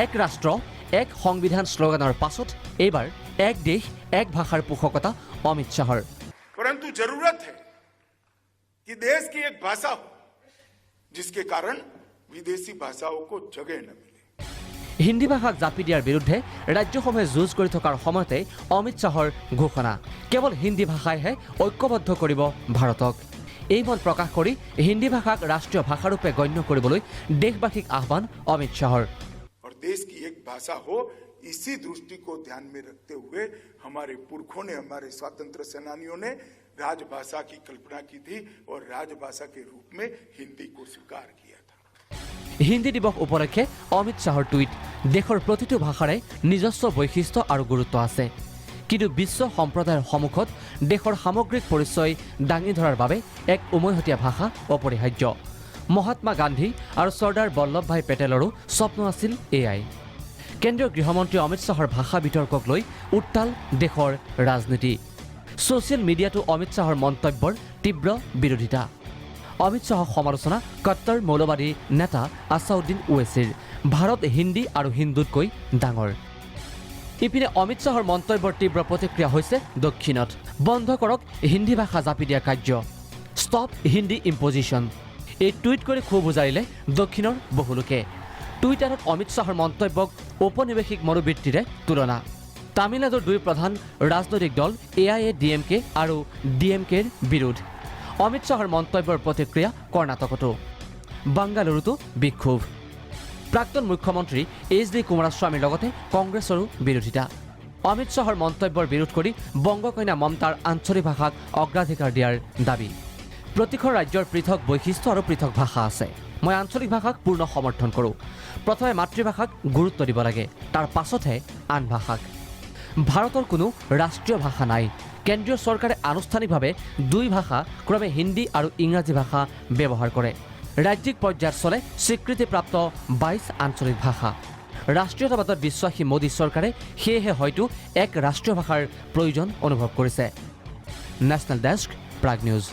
এক ৰাষ্ট্ৰ এক সংবিধান শ্লোগানৰ পাছত এইবাৰ এক দেশ এক ভাষাৰ পোষকতা অমিত শ্বাহৰ। परंतु जरूरत है कि देश की एक भाषा हो जिसके कारण विदेशी भाषाओं को जगह न मिले। হিন্দী ভাষাক জাপি দিয়াৰ বিৰুদ্ধে ৰাজ্যসমূহে যুঁজ কৰি থকাৰ সময়তে অমিত শ্বাহৰ ঘোষণা, কেৱল হিন্দী ভাষাইহে ঐক্যবদ্ধ কৰিব ভাৰতক। এই মত প্ৰকাশ কৰি হিন্দী ভাষাক ৰাষ্ট্ৰীয় ভাষাৰূপে গণ্য কৰিবলৈ দেশবাসীক আহ্বান অমিত শ্বাহৰ। और देश की एक भाषा हो, इसी दृष्टि को ध्यान में रखते हुए हमारे पुरखों ने, हमारे स्वतंत्र सेनानियों ने राजभाषा की कल्पना की थी और राजभाषा के रूप में हिंदी को स्वीकार किया था। হিন্দী দিৱস উপলক্ষে অমিত শ্বাহৰ টুইট, দেশৰ প্ৰতিটো ভাষাৰে নিজস্ব বৈশিষ্ট্য আৰু গুৰুত্ব আছে, কিন্তু বিশ্ব সম্প্ৰদায়ৰ সন্মুখত দেশৰ সামগ্ৰিক পৰিচয় দাঙি ধৰাৰ বাবে এক উমৈহতীয়া ভাষা অপৰিহাৰ্য। মহাত্মা গান্ধী আৰু চৰ্দাৰ বল্লভভাই পেটেলৰো স্বপ্ন আছিল এয়াই। কেন্দ্ৰীয় গৃহমন্ত্ৰী অমিত শ্বাহৰ ভাষা বিতৰ্কক লৈ উত্তাল দেশৰ ৰাজনীতি। ছ'চিয়েল মিডিয়াতো অমিত শ্বাহৰ মন্তব্যৰ তীব্ৰ বিৰোধিতা। অমিত শ্বাহক সমালোচনা কট্টৰ মৌলবাদী নেতা আছাউদ্দিন ওৱেছিৰ, ভাৰত হিন্দী আৰু হিন্দুতকৈ ডাঙৰ। ইপিনে অমিত শ্বাহৰ মন্তব্যৰ তীব্ৰ প্ৰতিক্ৰিয়া হৈছে দক্ষিণত। বন্ধ কৰক হিন্দী ভাষা জাপি দিয়া কাৰ্য, ষ্টপ হিন্দী ইম্পজিশ্যন। এই টুইট কৰি ক্ষোভ উজাৰিলে দক্ষিণৰ বহু লোকে। টুইটাৰত অমিত শ্বাহৰ মন্তব্যক ঔপনিৱেশিক মনোবৃত্তিৰে তুলনা। তামিলনাডুৰ দুই প্ৰধান ৰাজনৈতিক দল AIADMK আৰু DMKৰ বিৰোধ। অমিত শ্বাহৰ মন্তব্যৰ প্ৰতিক্ৰিয়া কৰ্ণাটকতো। বাংগালুৰুতো বিক্ষোভ। প্ৰাক্তন মুখ্যমন্ত্ৰী HD কুমাৰস্বামীৰ লগতে কংগ্ৰেছৰো বিৰোধিতা। অমিত শ্বাহৰ মন্তব্যৰ বিৰোধ কৰি বংগকন্যা মমতাৰ আঞ্চলিক ভাষাক অগ্ৰাধিকাৰ দিয়াৰ দাবী। প্ৰতিখন ৰাজ্যৰ পৃথক বৈশিষ্ট্য আৰু পৃথক ভাষা আছে। মই আঞ্চলিক ভাষাক পূৰ্ণ সমৰ্থন কৰোঁ। প্ৰথমে মাতৃভাষাক গুৰুত্ব দিব লাগে, তাৰ পাছতহে আন ভাষাক। ভাৰতৰ কোনো ৰাষ্ট্ৰীয় ভাষা নাই। কেন্দ্ৰীয় চৰকাৰে আনুষ্ঠানিকভাৱে দুই ভাষা, ক্ৰমে হিন্দী আৰু ইংৰাজী ভাষা ব্যৱহাৰ কৰে। ৰাজ্যিক পৰ্যায়ত চলে স্বীকৃতিপ্ৰাপ্ত 22 আঞ্চলিক ভাষা। ৰাষ্ট্ৰীয়তাবাদত বিশ্বাসী মোদী চৰকাৰে সেয়েহে হয়তো এক ৰাষ্ট্ৰীয় ভাষাৰ প্ৰয়োজন অনুভৱ কৰিছে। National desk, Prag news.